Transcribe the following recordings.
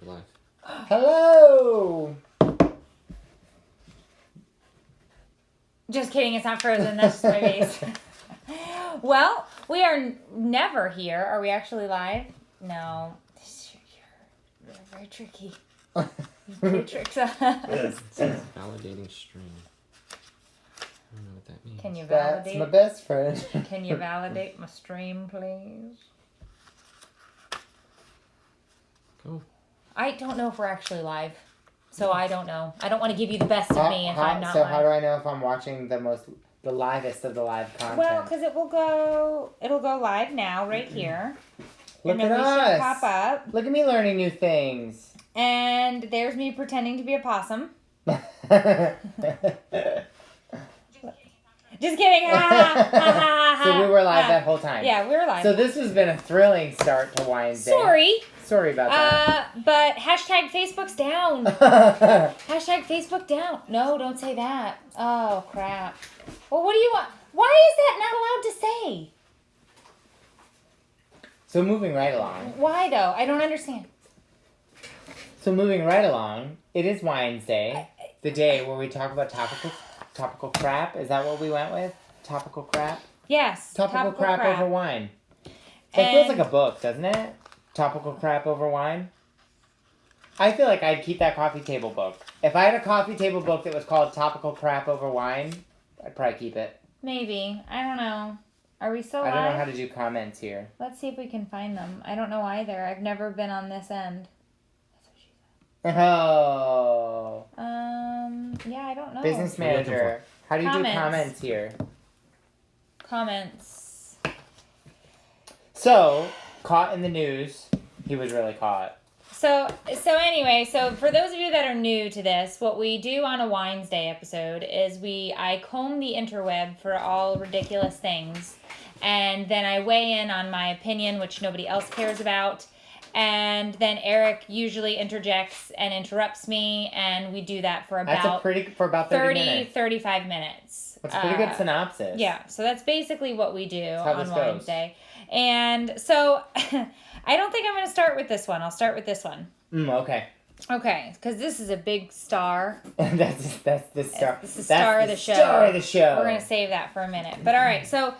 Live. Hello! Just kidding, it's not frozen. That's just my face. Well, we are never here. Are we actually live? No. You're very tricky. You play tricks on us. It says validating stream. I don't know what that means. Can you That's validate? my best friend. Can you validate my stream, please? Cool. I don't know if we're actually live. So I don't know. I don't want to give you the best of me if I'm not So live. how do I know if I'm watching the livest of the live content? Well, because it'll go live now, right here. Look and at then we us. should pop up. Look at me learning new things. And there's me pretending to be a possum. Just kidding. Ha, ha, ha, ha, So we were live ha. that whole time. Yeah, we were live. So this has been a thrilling start to Winesday. Sorry about that. But hashtag Facebook's down. Hashtag Facebook down. No, don't say that. Oh, crap. Well, what do you want? Why is that not allowed to say? So moving right along. Why, though? I don't understand. So moving right along, it is Winesday, the day where we talk about topical crap. Is that what we went with? Topical crap? Yes. Topical crap over wine. That feels like a book, doesn't it? Topical crap over wine. I feel like I'd keep that coffee table book. If I had a coffee table book that was called Topical Crap Over Wine, I'd probably keep it. Maybe. I don't know. Are we still I live? don't know how to do comments here. Let's see if we can find them. I don't know either. I've never been on this end. That's what she said. Oh. Yeah, I don't know. Business manager. How do you do comments here? Comments. So, caught in the news. He was really caught. So anyway, so for those of you that are new to this, what we do on a Winesday episode is I comb the interweb for all ridiculous things, and then I weigh in on my opinion, which nobody else cares about, and then Eric usually interjects and interrupts me, and we do that for about for about 30 minutes. 35 minutes. That's a pretty good synopsis. Yeah, so that's basically what we do how on this goes. Wednesday. And so I don't think I'm going to start with this one. I'll start with this one. Okay. Okay, because this is a big star. that's the star. It's the star of the show. Star of the show. We're going to save that for a minute. But all right, so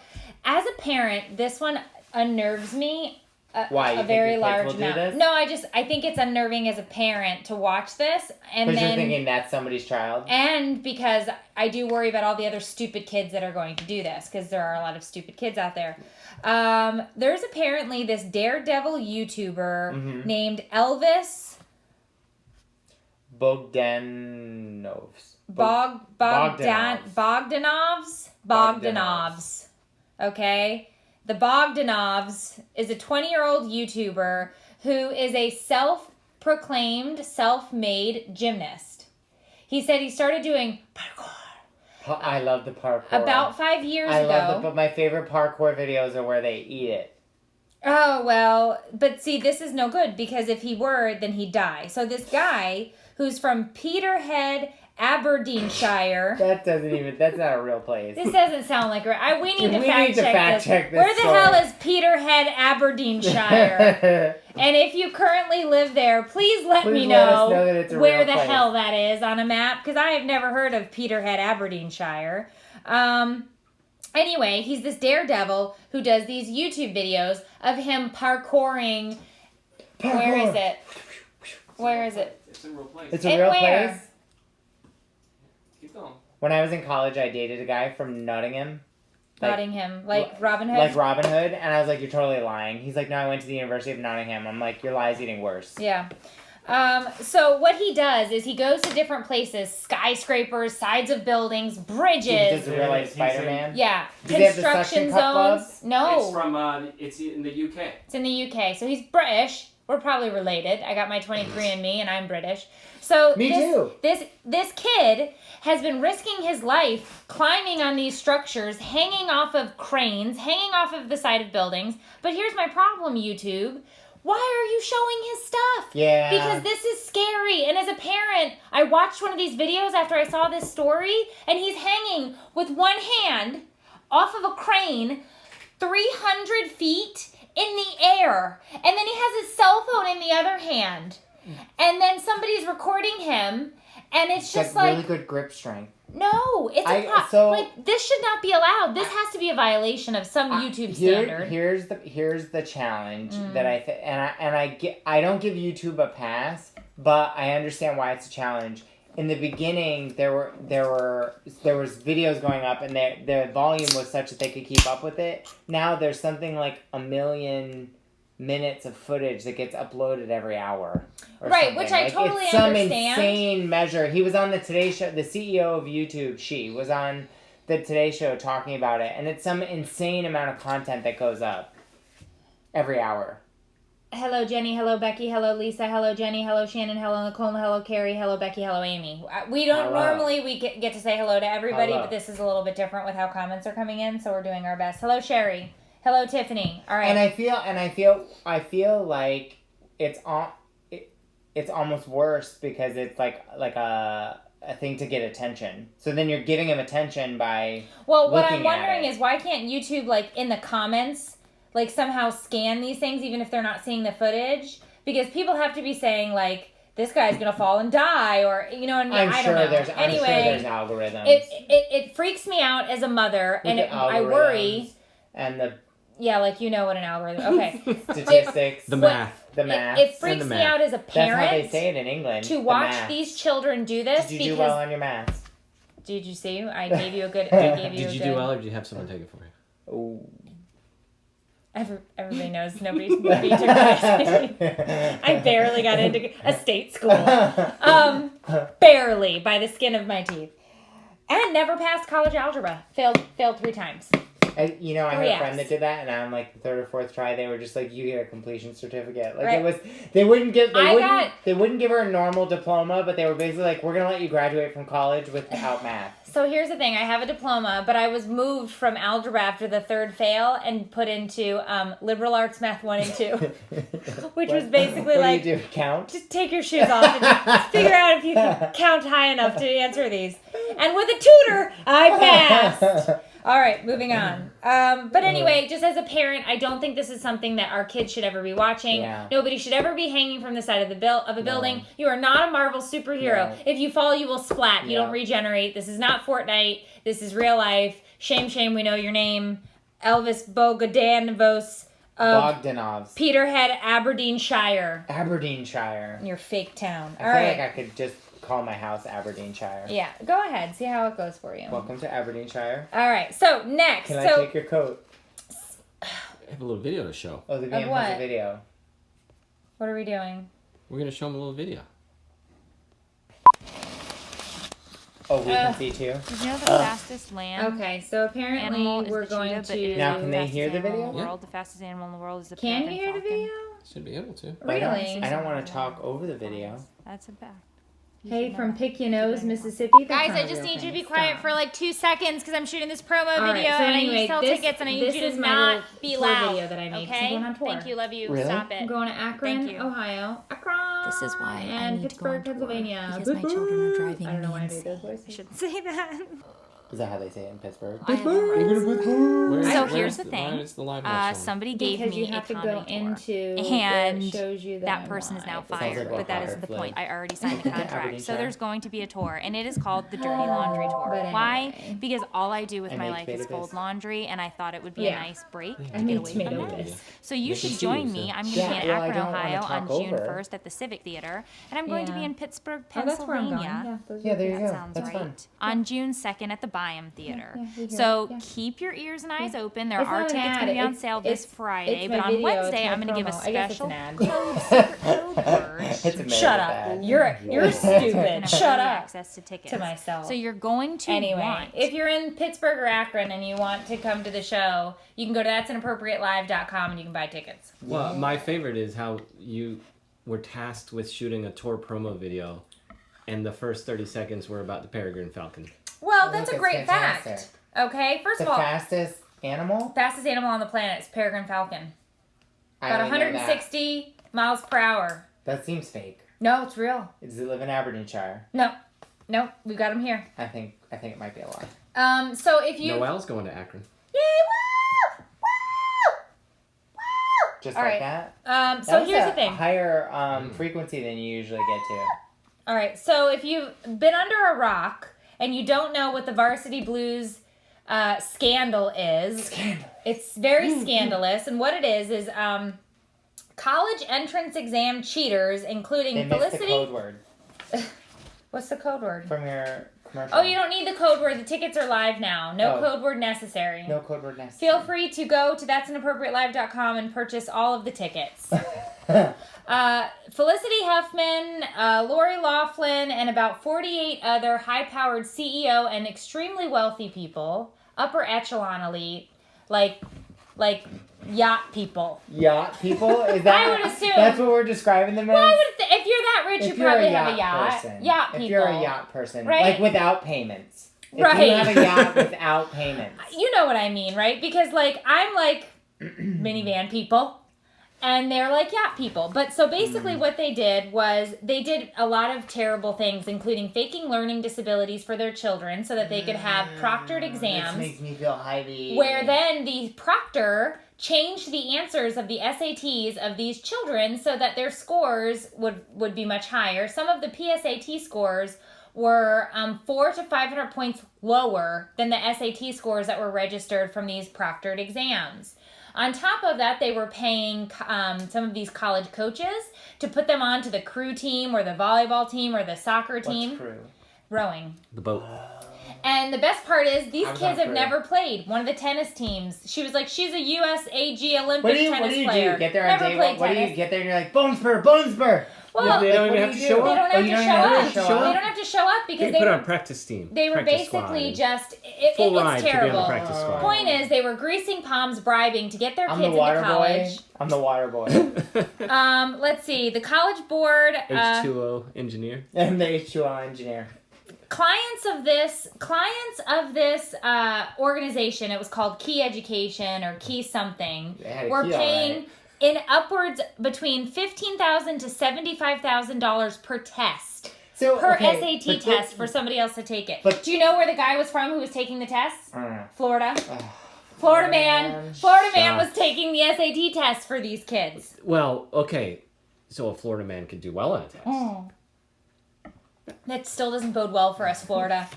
as a parent, this one unnerves me Why? You a very think your kids large will do amount. this? No, I think it's unnerving as a parent to watch this. And Because then you're thinking that's somebody's child? and because I do worry about all the other stupid kids that are going to do this, because there are a lot of stupid kids out there. There's apparently this daredevil YouTuber named Elvis Bogdanovs. Bogdanovs. Okay? The Bogdanovs is a 20-year-old YouTuber who is a self-proclaimed, self-made gymnast. He said he started doing parkour. I love the parkour. About 5 years ago. I love it, but my favorite parkour videos are where they eat it. Oh, well, but see, this is no good, because if he were, then he'd die. So this guy, who's from Peterhead, Aberdeenshire. That's not a real place. This doesn't sound like right. We need to fact fact check this. Where the hell is Peterhead, Aberdeenshire? And if you currently live there, please let me know, that it's a where real the place. hell that is on a map, because I have never heard of Peterhead, Aberdeenshire. Anyway, he's this daredevil who does these YouTube videos of him parkouring. Where is it? Where is it? It's a real place. It's a real where? place? Keep going. When I was in college, I dated a guy from Nottingham. Nottingham, like Robin Hood? Like Robin Hood, and I was like, you're totally lying. He's like, no, I went to the University of Nottingham. I'm like, your lie's getting worse. Yeah. So what he does is he goes to different places, skyscrapers, sides of buildings, bridges. He does a real life Spider-Man. Yeah. Does he have the Construction suction cup zones. gloves? No. It's from, it's in the UK. It's in the UK. So he's British. We're probably related. I got my 23andMe and I'm British. So Me too. This kid has been risking his life climbing on these structures, hanging off of cranes, hanging off of the side of buildings. But here's my problem, YouTube. Why are you showing his stuff? Yeah. Because this is scary. And as a parent, I watched one of these videos after I saw this story, and he's hanging with one hand off of a crane 300 feet in the air. And then he has his cell phone in the other hand. and then somebody's recording him, and it's just like really good grip strength. no, it's like this should not be allowed. This has to be a violation of some YouTube standard. Here's the challenge that I don't give YouTube a pass, but I understand why it's a challenge. In the beginning, there was videos going up, and the volume was such that they could keep up with it. Now there's something like 1 million minutes of footage that gets uploaded every hour. Right, which I totally it's some understand. Insane measure. He was on the Today Show. The CEO of YouTube, she was on the Today Show talking about it, and it's some insane amount of content that goes up every hour. Hello, Jenny. Hello, Becky. Hello, Lisa. Hello, Jenny. Hello, Shannon. Hello, Nicole. Hello, Carrie. Hello, Becky. Hello, Amy. We don't normally we get to say hello to everybody, but this is a little bit different with how comments are coming in, so we're doing our best. Hello, Sherry. Hello, Tiffany. All right. And I feel like it's almost worse because it's like a thing to get attention. So then you're giving him attention by Well, what I'm wondering is why can't YouTube like in the comments like somehow scan these things even if they're not seeing the footage? Because people have to be saying like this guy's gonna fall and die, or you know. And I don't know. I'm sure there's algorithms. It freaks me out as a mother, and I worry. And the like you know what an algorithm. Okay. Statistics. The math. It freaks me out as a parent. That's how they say it in England. To watch these children do this. Did you do well on your maths? Did you see? I gave you a good. Did you do well, or did you have someone take it for you? Ooh. Everybody knows nobody's beat your I barely got into a state school. Barely by the skin of my teeth. And never passed college algebra. Failed 3 times. I had a friend that did that, and on like the 3rd or 4th try, they were just like, "You get a completion certificate." Like it was, they wouldn't give her a normal diploma, but they were basically like, "We're gonna let you graduate from college without math." So here's the thing: I have a diploma, but I was moved from algebra after the 3rd fail and put into liberal arts math 1 and 2, which was basically what do you do? Count? Just take your shoes off and figure out if you can count high enough to answer these. And with a tutor, I passed. All right, moving on. But anyway, just as a parent, I don't think this is something that our kids should ever be watching. Yeah. Nobody should ever be hanging from the side of a building. You are not a Marvel superhero. No. If you fall, you will splat. You don't regenerate. This is not Fortnite. This is real life. Shame, shame, we know your name. Elvis Bogdanovos of Bogdanovs. Peterhead, Aberdeenshire. Aberdeenshire. Your fake town. I feel like I could just call my house Aberdeenshire. Yeah, go ahead. See how it goes for you. Welcome to Aberdeenshire. All right, so next. Can I take your coat? I have a little video to show. Oh, the VM has a video. What are we doing? We're going to show them a little video. Oh, we can see too? You know the fastest land? Okay, so apparently we're going to... Now, can they hear the video? Yeah. The fastest animal in the world is the Can peregrine you hear the falcon. video? Should be able to. Really? I don't want to talk over the video. That's a fact. Hey, from Pick Your Nose, Mississippi. Guys, I just need you to be quiet for like 2 seconds because I'm shooting this promo All video right, so and I need anyway, to sell tickets and I need you this to is my not little be tour loud. video that I made 'cause I'm Okay? going on tour. Thank you. Love you. Really? Stop I'm it. going to Akron, Thank you. Ohio. Akron. This is why I and need to go on Pittsburgh, tour, Pennsylvania. because my children are driving I don't know why I me made insane. those voices. I shouldn't say that. Is that how they say it in Pittsburgh? I have a right. So here's the thing. Why is the live watch on? Somebody gave Because me you have a to go comedy tour. into And it shows you that I'm person is now live. sounds fired, like but that Water isn't the Flip. point. I already signed the contract. So Aberdeenshire. there's going to be a tour, and it is called the Dirty Laundry Tour. But Why? anyway. Because all I do with And my make life is tomato fold bisque. laundry, and I thought it would be Yeah. a nice break I to get need away tomato from bisque. this. So you Make should it join juice, me. yeah. I'm going to be in Yeah, well, I Akron, don't wanna Ohio on talk June over. 1st at the Civic Theater, and I'm going to be Yeah. in Pittsburgh, Oh, that's where I'm going. Pennsylvania. Yeah, there you That go. sounds That's right. fun. On June 2nd at the Byam Theater. Yeah, we hear So it. Yeah. keep your ears and eyes open. There It's are not an tickets ad. going to be on It's- sale this it's- Friday, it's but my on video. It's Wednesday my I'm going to give a promo. I guess it's special an ad. secret code word. It's a Shut up. bad. You're stupid. Shut up. Access to tickets. To myself. So you're going to Anyway, want. if you're in Pittsburgh or Akron and you want to come to the show, you can go to that'sinappropriatelive.com and you can buy tickets. Well, my favorite is how you were tasked with shooting a tour promo video, and the first 30 seconds were about the peregrine falcon. Well, Oh, that's look, a great it's fantastic. fact. Okay, first The of all, fastest animal? fastest animal on the planet is peregrine falcon. I About only know that. 160 miles per hour. That seems fake. No, it's real. Does it live in Aberdeenshire? No, we've got him here. I think it might be a lie. So if you Noel's going to Akron. Yay, woo! Woo! Woo! just All like right. that. So That was here's a the thing. higher frequency than you usually get to. All right. So if you've been under a rock and you don't know what the Varsity Blues scandal is, it's very scandalous. And what it is college entrance exam cheaters, including They missed the Felicity. code word What's the code word? from your commercial. Oh, you don't need the code word. The tickets are live now. No Oh. code word necessary. No code word necessary. Feel free to go to that'sinappropriatelive.com and purchase all of the tickets. Felicity Huffman, Lori Laughlin, and about 48 other high-powered CEO and extremely wealthy people, upper echelon elite, like yacht people. Yacht people? Is that? I would assume. That's what we're describing them as? Well, if you're that rich, If you you're probably a have a yacht. person. Yacht people. If you're a yacht person, Right? like without payments. If Right. you have a yacht without payments. You know what I mean, right? Because I'm like minivan people, and they're like yacht people. But so basically what they did was they did a lot of terrible things, including faking learning disabilities for their children so that they could have proctored This exams, makes me feel highly. where then the proctor changed the answers of the SATs of these children so that their scores would be much higher. Some of the PSAT scores were 400 to 500 points lower than the SAT scores that were registered from these proctored exams. On top of that, they were paying some of these college coaches to put them onto the crew team or the volleyball team or the soccer team. What's crew? Rowing. The boat. And the best part is these I was kids on have crew. never played one of the tennis teams. She was like, she's a USAG Olympic What do you tennis do? player. Get there on never day played one. What do tennis. you get there and you're like, bone spur? Well, They don't Like, even what have do to you show do? They up. don't Oh, have you to don't show even have up. to show They up? don't have to show up because They they put were on practice team. they were practice basically squad. just Full ride it's to be on the terrible. practice squad. Point is, they were greasing palms, bribing to get their I'm kids the water into college. boy. I'm the water boy. Let's see, the college board. H2O engineer. I'm the H2O engineer. Clients of this organization, it was called Key Education or Key something, They had a were key, all paying right. in upwards between $15,000 to $75,000 per test. So, Per okay, SAT but test for somebody else to take it. but- Do you know where the guy was from who was taking the tests? I don't know. Florida. Ugh. Florida man. Florida man was Shocked. taking the SAT test for these kids. Well, okay. So a Florida man could do well on a test. That still doesn't bode well for us, Florida.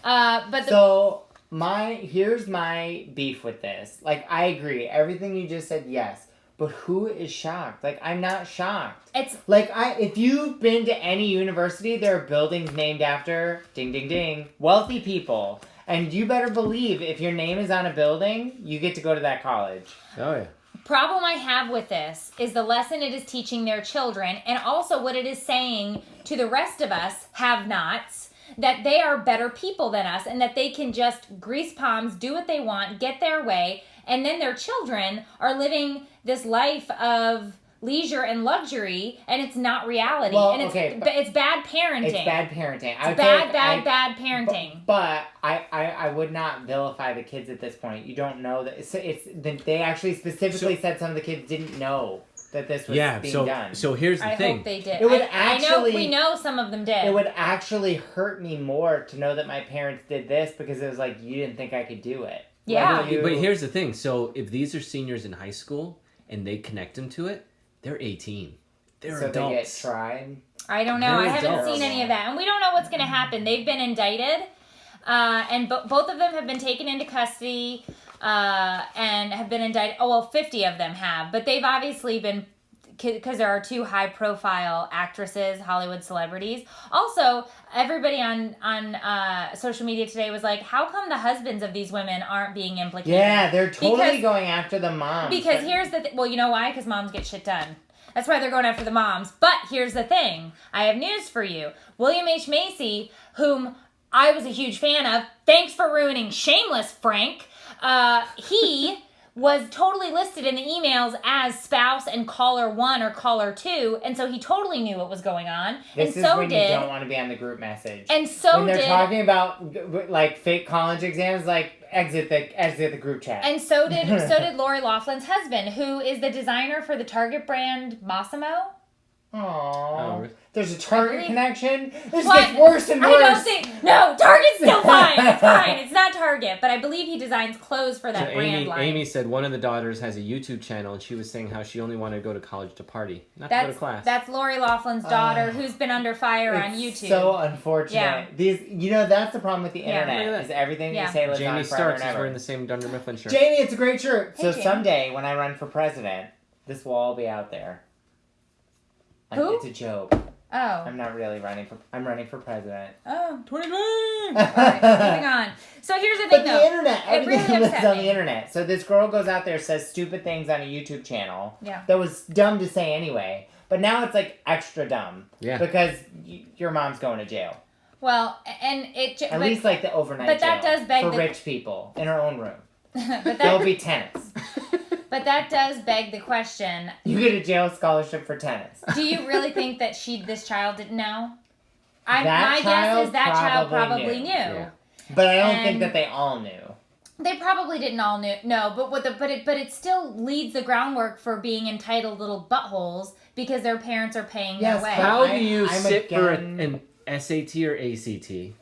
But the So here's my beef with this. Like, I agree. Everything you just said, yes. But who is shocked? Like, I'm not shocked. it's Like, if you've been to any university, there are buildings named after, ding, ding, ding, wealthy people. And you better believe if your name is on a building, you get to go to that college. Oh yeah. problem I have with this is the lesson it is teaching their children, and also what it is saying to the rest of us have-nots, that they are better people than us and that they can just grease palms, do what they want, get their way, and then their children are living this life of leisure and luxury, and it's not reality. Well, and it's, okay, it's bad parenting. It's bad parenting. It's bad parenting. But I would not vilify the kids at this point. You don't know that they actually specifically said some of the kids didn't know that this was being done. So here's the I thing. hope they did. It would we know some of them did. It would actually hurt me more to know that my parents did this because it was like, you didn't think I could do it. Yeah. Like, But here's the thing. So if these are seniors in high school and they connect them to it, they're 18. They're so adults. they get tried. I don't know. They're I haven't adults. seen any of that. And we don't know what's going to happen. They've been indicted. And both of them have been taken into custody and have been indicted. Oh, well, 50 of them have. But they've obviously been, because there are two high-profile actresses, Hollywood celebrities. Also, everybody on social media today was like, how come the husbands of these women aren't being implicated? Yeah, they're totally Because- going after the moms. Because here's the well, you know why? Because moms get shit done. That's why they're going after the moms. But here's the thing. I have news for you. William H. Macy, whom I was a huge fan of, thanks for ruining Shameless, Frank. He was totally listed in the emails as spouse and caller 1 or caller 2, and so he totally knew what was going on. this and is so when did you don't want to be on the group message. and so when they're did talking about like fake college exams, like exit the group chat. and so did Lori Laughlin's husband, who is the designer for the Target brand Massimo. Aww. really? There's a Target believe- connection. This What? gets worse and worse. I don't think. No, Target's still fine. It's fine. It's not Target, but I believe he designs clothes for that So brand line. Amy said one of the daughters has a YouTube channel, and she was saying how she only wanted to go to college to party, not to go to class. That's Lori Laughlin's daughter, who's been under fire on It's YouTube. so unfortunate. Yeah. These, that's the problem with the Yeah. internet. Look at Is that. everything Yeah. you say lives Jamie on forever Starks and is ever. wearing the same Dunder Mifflin shirt. Jamie, it's a great shirt. Hey, So Jamie. someday when I run for president, this will all be out there. Who? It's a joke. Oh. I'm not really running for. I'm running for president. Oh. 2020! Alright, moving on. So here's the thing, But the though. internet, It everything really lives upset on me. the internet. So this girl goes out there, says stupid things on a YouTube channel. Yeah. That was dumb to say anyway. But now it's like extra dumb. Yeah. Because your mom's going to jail. Well, and it. At least like the overnight but that jail does beg for the- rich people in her own room. but There'll that. be tennis. But that does beg the question: You get a jail scholarship for tennis. do you really think that this child didn't know? My That guess child is that child probably probably knew. knew. Yeah. But I don't And- think that they all knew. They probably didn't all know, but it still leads the groundwork for being entitled little buttholes because their parents are paying Yes, their way. but How do I'm you sit for again- an SAT or ACT?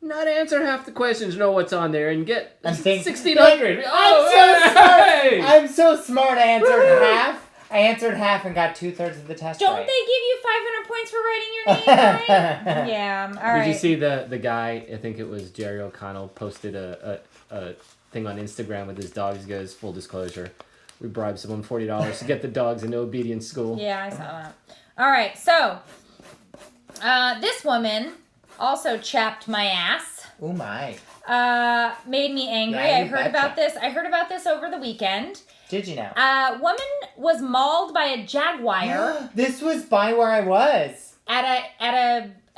Not answer half the questions, know what's on there, and get I'm thinking- 1,600. I'm so smart. hey! I'm so smart. I answered half. I answered half and got 2/3 of the test Don't right. they give you 500 points for writing your name right? Yeah, all right. Did you see the guy, I think it was Jerry O'Connell, posted a thing on Instagram with his dogs. He goes, full disclosure, we bribed someone $40 to get the dogs into obedience school. Yeah, I saw that. All right, so this woman also chapped my ass. Oh my. Made me angry. Yeah, I you heard about betcha. this. I heard about this over the weekend. Did you know? Woman was mauled by a jaguar This was by where I was. at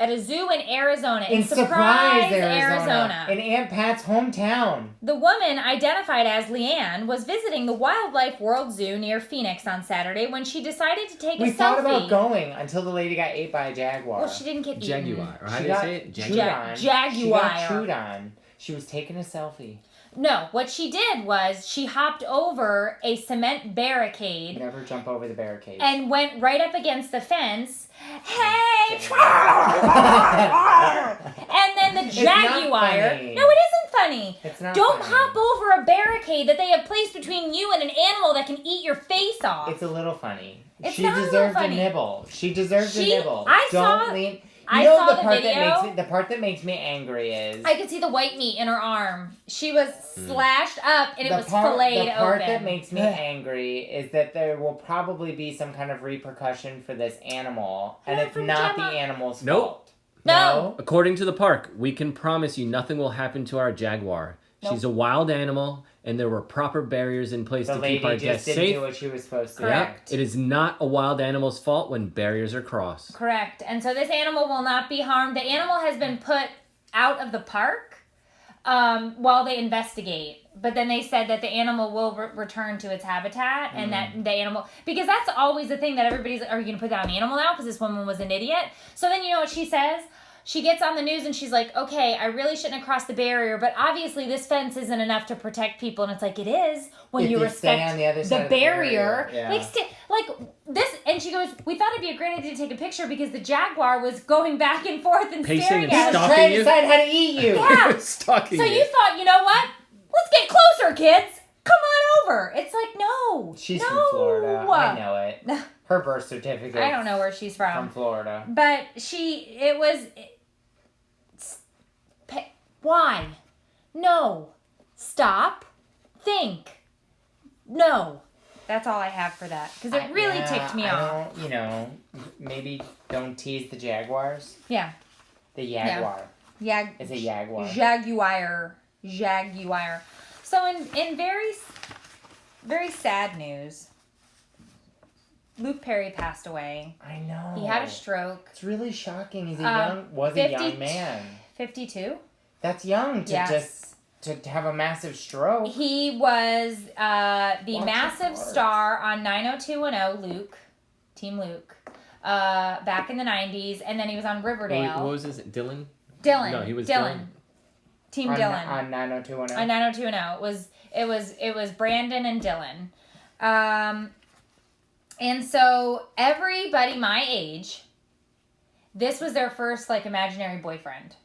a zoo in Arizona. In Surprise, Arizona. In Aunt Pat's hometown. The woman, identified as Leanne, was visiting the Wildlife World Zoo near Phoenix on Saturday when she decided to take We a thought selfie. about going until the lady got ate by a jaguar. Well, she didn't get eaten. Jaguar, or how She do you got say it? chewed Jaguar. on. Jaguar. She got chewed on. She was taking a selfie. No, what she did was she hopped over a cement barricade Never jump over the barricade. and went right up against the fence. Hey! And then the It's not jaguar. funny. No, it isn't funny. It's not Don't funny. hop over a barricade that they have placed between you and an animal that can eat your face off. It's a little funny. It's she not a little deserved funny. a nibble. She deserved a She- nibble. I Don't saw- lean. I You know saw the the part video. the part that makes me angry is I could see the white meat in her arm. She was slashed up and it was filleted the part open. that makes me angry is that there will probably be some kind of repercussion for this animal, and Yeah, it's from not Gemma. the animal's Nope. fault. No. According to the park, we can promise you nothing will happen to our jaguar. Nope. She's a wild animal, and there were proper barriers in place The to lady keep our just guests didn't safe. do what she was supposed to. Correct. Yep. It is not a wild animal's fault when barriers are crossed. Correct. And so this animal will not be harmed. The animal has been put out of the park while they investigate. But then they said that the animal will return to its habitat and that the animal... Because that's always the thing that everybody's... Are you going to put down the animal now? Because this woman was an idiot. So then you know what she says? She gets on the news and she's like, okay, I really shouldn't have crossed the barrier, but obviously this fence isn't enough to protect people. And it's like, it is when If you you stay respect on the other side the of the barrier. barrier, yeah. Like this, and she goes, we thought it'd be a great idea to take a picture because the jaguar was going back and forth and Pacing staring and at us. stalking Trying to you? decide how to eat you. Yeah. Stalking So you thought, you know what? Let's get closer, kids. Come on over. It's like, no. She's no. from Florida. I know it. Her birth certificate. I don't know where she's From from. Florida. But why? No. Stop. Think. No. That's all I have for that. Because it really ticked me off. Maybe don't tease the jaguars. Yeah. The jaguar. It's a jaguar. Jaguar. So in very, very sad news, Luke Perry passed away. I know. He had a stroke. It's really shocking. He's a young 50 young man. 52. That's young to Yes. just to have a massive stroke. He was the Watch massive his heart. star on 90210, Luke, Team Luke, back in the 90s, and then he was on Riverdale. What was his Dylan? Dylan. No, he was Dylan. Team on, Dylan. on 90210. On 90210. It was Brandon and Dylan. And so everybody my age this was their first like imaginary boyfriend.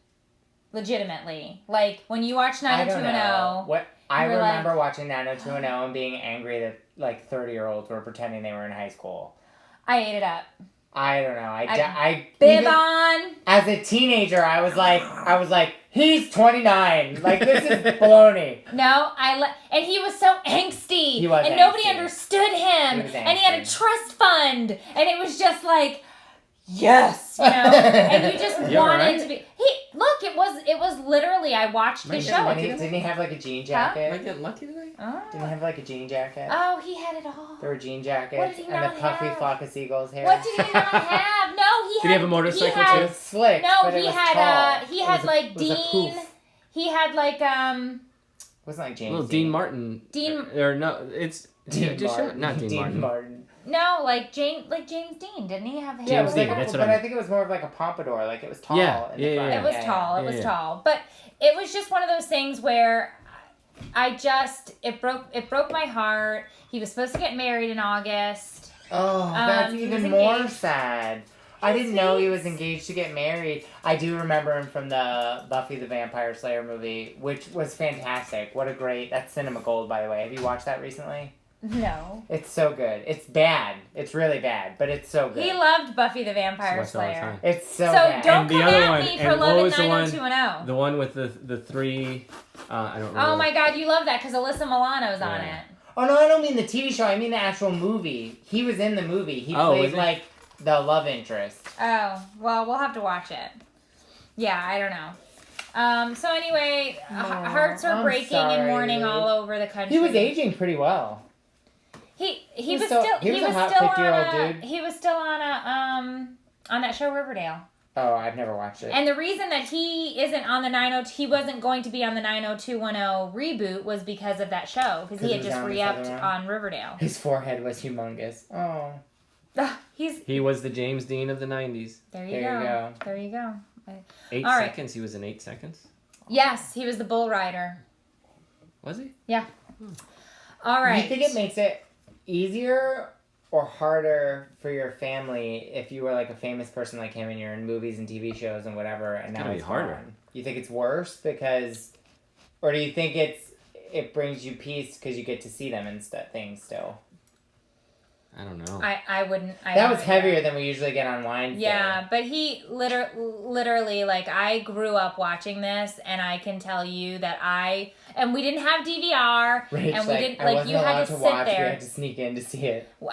Legitimately. Like when you watch 90210. What I you were remember like, watching 90210 and being angry that like 30-year-olds were pretending they were in high school. I ate it up. I don't know. I Bib even, on. as a teenager, I was like, he's 29. Like this is baloney. No, and he was so angsty. He was and nobody angsty. understood him. He was And he had a angsty. trust fund. And it was just like, yes, you know. And you just You wanted alright? to be. It was literally. I watched the show. Didn't he have like a jean jacket? Am I getting lucky tonight? Didn't he have like a jean jacket? Oh, he had it all. There were jean jackets What did he and a not puffy have? flock of seagulls hair. What did he not have? No, Did he have a motorcycle he had, It was slick. No, but it he was had tall. he It had was like it was a Dean. poof. He had like It wasn't like James. Little Dean Martin. Dean- Or no, it's Dean just show it. Martin. Not Dean, Martin. no, like James Dean, didn't he have hair? Yeah, it was James Dean, like, that's what but I I think it was more of like a pompadour. Like it was tall. Yeah, in the yeah, front. yeah. It was tall. It Yeah, was yeah. tall. But it was just one of those things where it broke my heart. He was supposed to get married in August. Oh, that's he even was more engaged. sad. I didn't know he was engaged to get married. I do remember him from the Buffy the Vampire Slayer movie, which was fantastic. What a great... That's cinema gold, by the way. Have you watched that recently? No. It's so good. It's bad. It's really bad, but it's so good. He loved Buffy the Vampire Watched all the Slayer. time. It's so So bad. don't And the come other at one, me for and what loving was the one- 90210. The one with the three. I don't remember. Oh my God, you love that because Alyssa Milano's on Yeah. it. Oh, no, I don't mean the TV show. I mean the actual movie. He was in the movie. He Oh, played, was he? like, the love interest. Oh, well, we'll have to watch it. Yeah, I don't know. So anyway, hearts are I'm breaking and sorry. mourning all over the country. He was aging pretty well. He was still- still he was a hot still 50-year-old on a dude. he was still on a on that show Riverdale. Oh, I've never watched it. And the reason that he isn't on the 90 he wasn't going to be on the 90210 reboot was because of that show because he had he was just on this re-upped other one? on Riverdale. His forehead was humongous. Oh. He's He was the James Dean of the 90s. there you There go. you go. There you go. 8 All right. seconds. He was in 8 seconds. Yes, he was the bull rider. Was he? All right. Do you think it makes it easier or harder for your family if you were like a famous person like him and you're in movies and TV shows and whatever and now gotta be it's harder. gone? You think it's worse because, or do you think it brings you peace because you get to see them and things still? I don't know. I wouldn't. That was heavier than we usually get on Winesday. Yeah, but he literally, like, I grew up watching this, and I can tell you that and we didn't have DVR, Rach, and we didn't, I like, wasn't you had allowed to sit watch. We there. had to sneak in to see it. We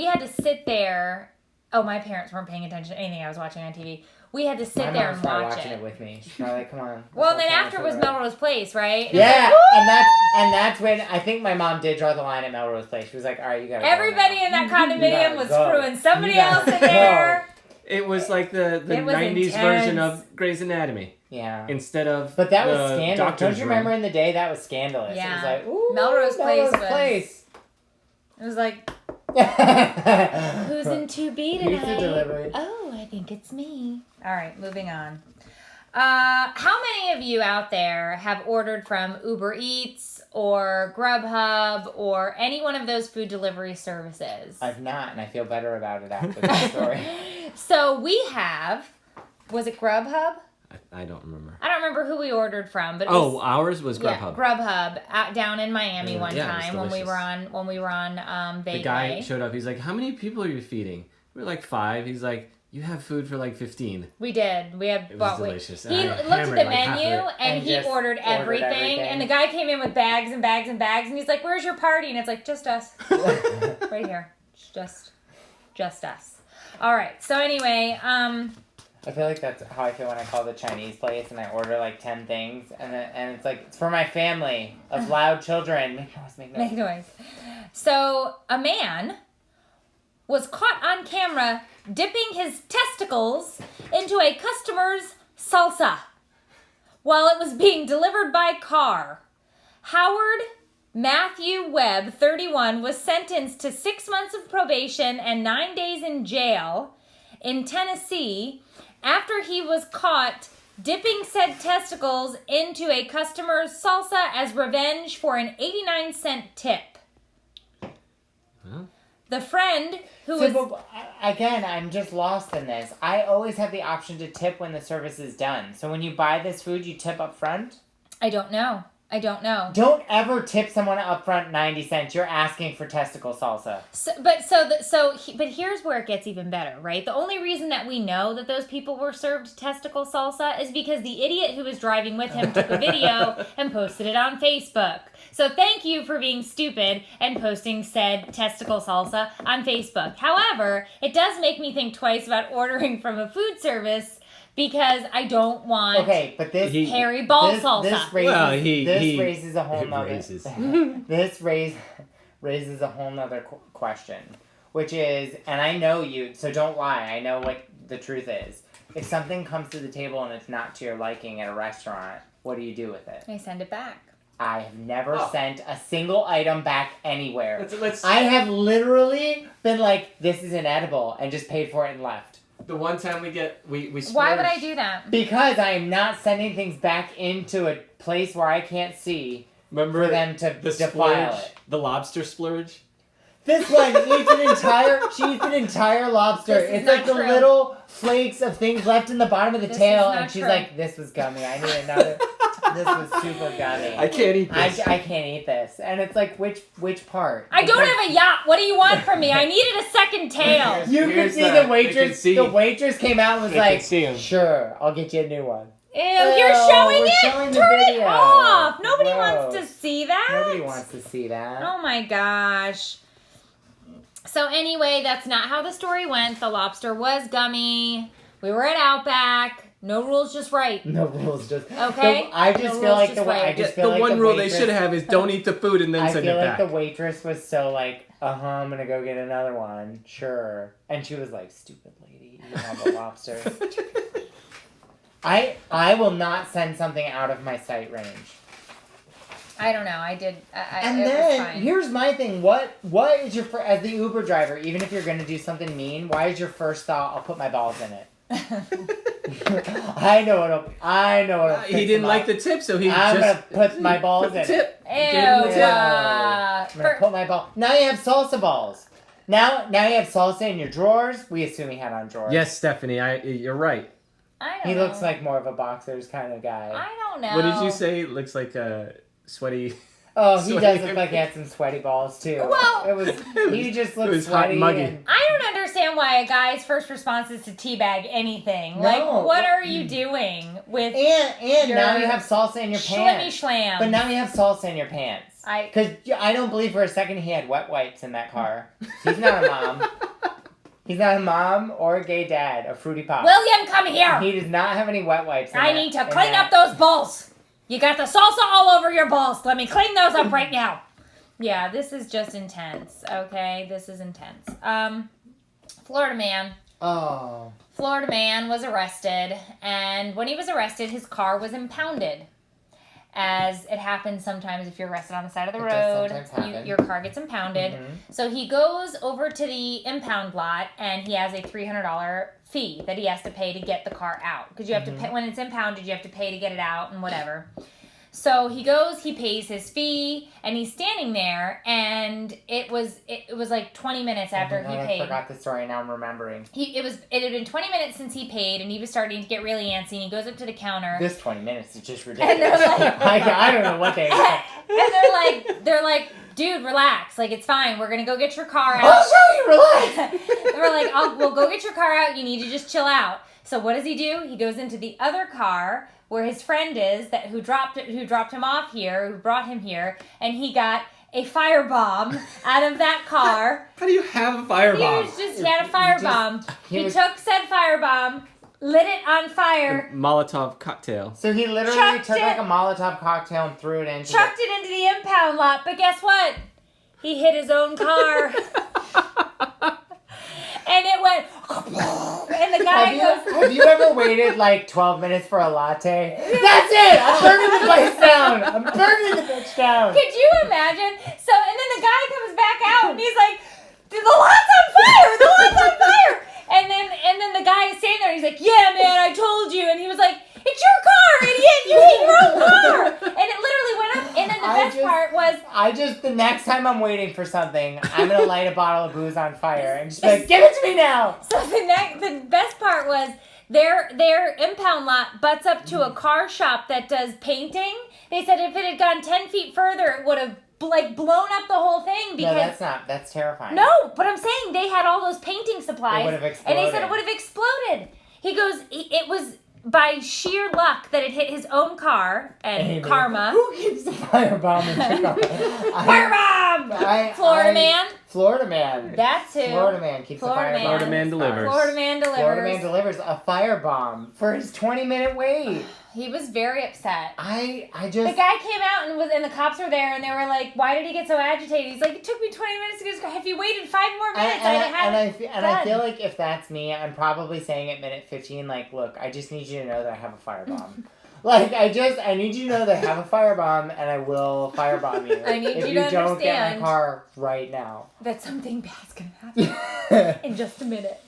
had to sit there. Oh, my parents weren't paying attention to anything I was watching on TV. We had to sit My there mom and started watch watching it. it with me. She's probably like, "Come on." Well, let's then watch after it was together." Melrose Place, right? And Yeah, it's and that's when I think my mom did draw the line at Melrose Place. She was like, "All right, you gotta." go everybody now." in that You gotta condominium was go. screwing somebody You gotta else in go. there. It was like the It was 90s intense. version of Grey's Anatomy. Yeah. Instead of But that was the scandalous. doctor's Don't you remember room. in the day that was scandalous? Yeah. It was like, ooh, Melrose Place was- Place. It was like, who's in 2B Pizza tonight? delivery. Oh, I think it's me. All right, moving on. How many of you out there have ordered from Uber Eats or Grubhub or any one of those food delivery services? I've not, and I feel better about it after that story. So we have, was it Grubhub? I don't remember. I don't remember who we ordered from, but it Oh, was, ours was yeah, Grubhub. Grubhub down in Miami one Yeah, it was time when we delicious. were on The guy showed up. He's like, "How many people are you feeding?" We were like 5. He's like, "You have food for like 15." We did. We had. It was well, delicious. He I looked at hammered the like half of menu it. and And he just ordered everything. And the guy came in with bags and bags and bags, and he's like, "Where's your party?" And it's like, "Just us, right here, just us." All right. So anyway, I feel like that's how I feel when I call the Chinese place and I order like 10 things, and it's like, it's for my family of loud children. Make noise, make noise. make noise. So a man was caught on camera dipping his testicles into a customer's salsa while it was being delivered by car. Howard Matthew Webb, 31, was sentenced to 6 months of probation and 9 days in jail in Tennessee after he was caught dipping said testicles into a customer's salsa as revenge for an 89-cent tip. Huh? the friend who So, was... but, again, I'm just lost in this. I always have the option to tip when the service is done. So when you buy this food, you tip up front? I don't know. Don't ever tip someone up front 90 cents. You're asking for testicle salsa. But here's where it gets even better, right? The only reason that we know that those people were served testicle salsa is because the idiot who was driving with him took a video and posted it on Facebook. So thank you for being stupid and posting said testicle salsa on Facebook. However, it does make me think twice about ordering from a food service because I don't want but this hairy ball salsa. This raises a whole nother. raises. This raises a whole nother question, which is, and I know you, so don't lie. I know what the truth is. If something comes to the table and it's not to your liking at a restaurant, what do you do with it? I send it back. I have never sent a single item back anywhere. Let's I have literally been like, this is inedible, and just paid for it and left. The one time we splurge. Why would I do that? Because I am not sending things back into a place where I can't see. Remember for them to the defile splurge, it. the lobster splurge? This one she eats an entire lobster. This is It's like not the true. little flakes of things left in the bottom of the This tail, is not and she's true. like, this was gummy. I need another. This was super gummy. I can't eat this. I can't eat this. And it's like, which part? I It's don't like, have a yacht. What do you want from me? I needed a second tail. You could Here's see the- the waitress. you can see- The waitress came out and was You like, can see 'em. sure, I'll get you a new one. Ew, you're showing we're it? showing the Turn it video. off. Nobody wants Gross. to see that. Nobody wants to see that. Oh my gosh. So anyway, that's not how the story went. The lobster was gummy. We were at Outback. No rules, just right. No rules, just Okay. I just No feel rules, like just the way I right. just feel the like one the rule they waitress- should have is don't eat the food and then I send feel it like back. the waitress was so like, I'm gonna go get another one, sure, and she was like, stupid lady, you have a lobster. I will not send something out of my sight range. I don't know. I did. And it was then fine. here's my thing: what is your as the Uber driver? Even if you're gonna do something mean, why is your first thought? I'll put my balls in it. I know what'll. He didn't like the tip, so he I'm just gonna put my balls put the in tip. Ew. Give him the tip. I'm gonna put my ball. Now you have salsa balls. Now you have salsa in your drawers. We assume he had on drawers. Yes, Stephanie, you're right. I don't He know. looks like more of a boxers kind of guy. I don't know. What did you say? Looks like a sweaty. Oh, he Sweaty. does look like he had some sweaty balls too. Well- he just it looks was hot sweaty. and muggy. and- I don't understand why a guy's first response is to teabag anything. No. Like, what are you doing with And Your now you have salsa in your shlimmy pants. schlam? But now you have salsa in your pants. Because I don't believe for a second he had wet wipes in that car. He's not a mom. He's not a mom or a gay dad, a fruity pop. William, come here. He does not have any wet wipes. I need to clean up those balls. You got the salsa all over your balls. Let me clean those up right now. Yeah, this is just intense. Okay, this is intense. Florida man. Oh. Florida man was arrested, and when he was arrested, his car was impounded. As it happens sometimes if you're arrested on the side of the It does road, sometimes happen. your car gets impounded. Mhm. So he goes over to the impound lot, and he has a $300 fee that he has to pay to get the car out. Because you have to pay, when it's impounded, you have to pay to get it out and whatever. So he goes, he pays his fee, and he's standing there, and it was like 20 minutes after he I paid. forgot the story, now I'm remembering. It had been 20 minutes since he paid, and he was starting to get really antsy, and he goes up to the counter. This 20 minutes is just And ridiculous. they're like, I don't know what they expect. and they're like, dude, relax. Like, it's fine. We're gonna go get your car out. I'll show you, relax! They were like, we'll go get your car out. You need to just chill out. So what does he do? He goes into the other car where his friend is who dropped him off here, who brought him here, and he got a firebomb out of that car. How do you have a firebomb? He had a firebomb. he was- took said firebomb, lit it on fire, Molotov cocktail. So he literally Chucked took it. like a Molotov cocktail and threw it into chucked it into the impound lot. But guess what? He hit his own car. And it went, and the guy goes, Have you ever waited like 12 minutes for a latte? That's it! I'm burning the place down! I'm burning the bitch down! could you imagine? So, and then the guy comes back out and he's like, the lot's on fire! The lot's on fire! And then the guy is standing there and he's like, yeah, man, I told you. And he was like, it's your car, idiot! You hit your own car! And it literally went up. And then the best part part was the next time I'm waiting for something, I'm gonna light a bottle of booze on fire and just be like, give it to me now! so the best part was their impound lot butts up to a car shop that does painting. They said if it had gone 10 feet further, it would have like blown up the whole thing because That's terrifying. No, but I'm saying they had all those painting supplies. It would have and exploded. they said it would have exploded. He goes, it was by sheer luck that it hit his own car and karma. Who keeps the firebomb in the car? Firebomb! Florida man. Florida man. That's who. Florida man keeps Florida the man. firebomb. Florida man delivers. Florida man delivers. Florida man delivers a firebomb for his 20-minute wait. He was very upset. I The just... guy came out and the cops were there and they were like, "Why did he get so agitated?" He's like, "It took me 20 minutes to get his car. If you waited 5 more minutes, I feel like if that's me, I'm probably saying at minute 15, like, look, I just need you to know that I have a firebomb. Like, I need you to know that I have a firebomb and I will firebomb you. I need if you you to don't get understand my car right now. that something bad's gonna happen in just a minute."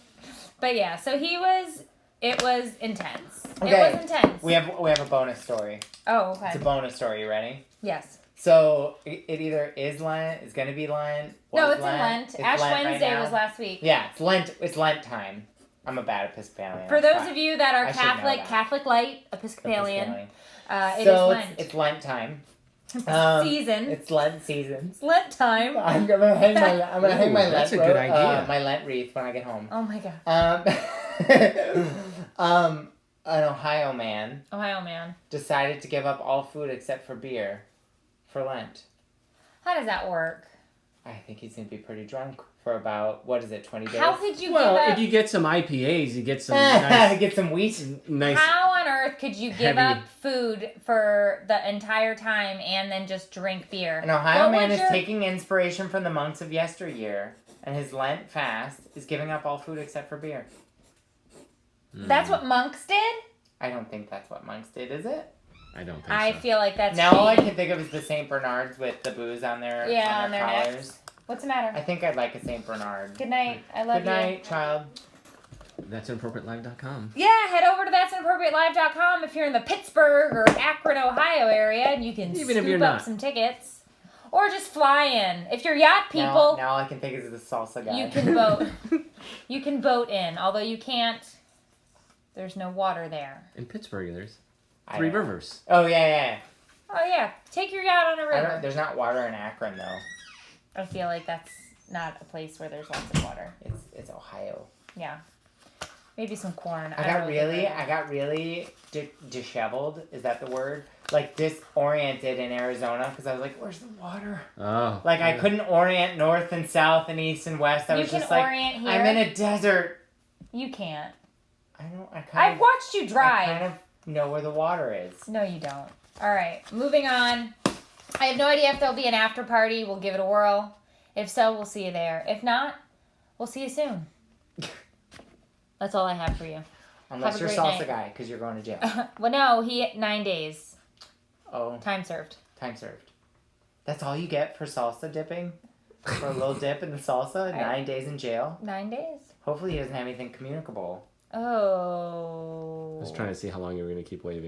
But yeah, so it was intense. Okay. It was intense. We have a bonus story. Oh, okay. It's a bonus story. You ready? Yes. So it either is Lent, it's gonna be Lent. No, was it's in Lent. It's Ash Lent Wednesday right now. was last week. Yeah, it's Lent. It's Lent time. I'm a bad Episcopalian. For those of you that are I should know Catholic, that. Catholic light, Episcopalian, it is So Lent. it's Lent time. Season. It's Lent season. It's Lent time. I'm gonna hang my Ooh, Lent that's a good idea. my Lent wreath when I get home. Oh my god. An Ohio man Ohio man. decided to give up all food except for beer for Lent. How does that work? I think he's gonna be pretty drunk for about 20 days? How could you Well, give up? if you get some IPAs, you get some nice, get some wheat. nice. How on earth could you give heavy- up food for the entire time and then just drink beer? An Ohio What man would is your- taking inspiration from the monks of yesteryear, and his Lent fast is giving up all food except for beer. That's what monks did? I don't think that's what monks did, is it? I don't think I so. feel like that's Now all I cheating. can think of is the St. Bernards with the booze on their Yeah, on their collars. necks. What's the matter? I think I'd like a St. Bernard. Good night. I love Good night, you. child. That's inappropriatelive.com. Yeah, head over to that'sinappropriatelive.com if you're in the Pittsburgh or Akron, Ohio area, and you can Even if scoop you're up not. some tickets. Or just fly in. If you're yacht people, Now all I can think is the salsa guy. you can boat. You can boat in, although you can't. There's no water there. In Pittsburgh, there's I Three don't know. Rivers. Oh, yeah. Oh yeah, take your yacht on a river. There's not water in Akron, though. I feel like that's not a place where there's lots of water. It's Ohio. Yeah, maybe some corn. I got really disheveled. Is that the word? Like disoriented in Arizona because I was like, "Where's the water?" Oh. Like I couldn't orient north and south and east and west. I You was can just like, orient here. I'm in a desert. You can't. I don't. I've watched you I drive. kind of know where the water is. No, you don't. All right, moving on. I have no idea if there'll be an after party. We'll give it a whirl. If so, we'll see you there. If not, we'll see you soon. That's all I have for you. Unless Have a you're great salsa night. guy because you're going to jail. Well, no, 9 days. Oh, Time served. time served. That's all you get for salsa dipping? For a little dip in the salsa? 9 days in jail? 9 days. Hopefully he doesn't have anything communicable. Oh. I was trying to see how long you were going to keep waving.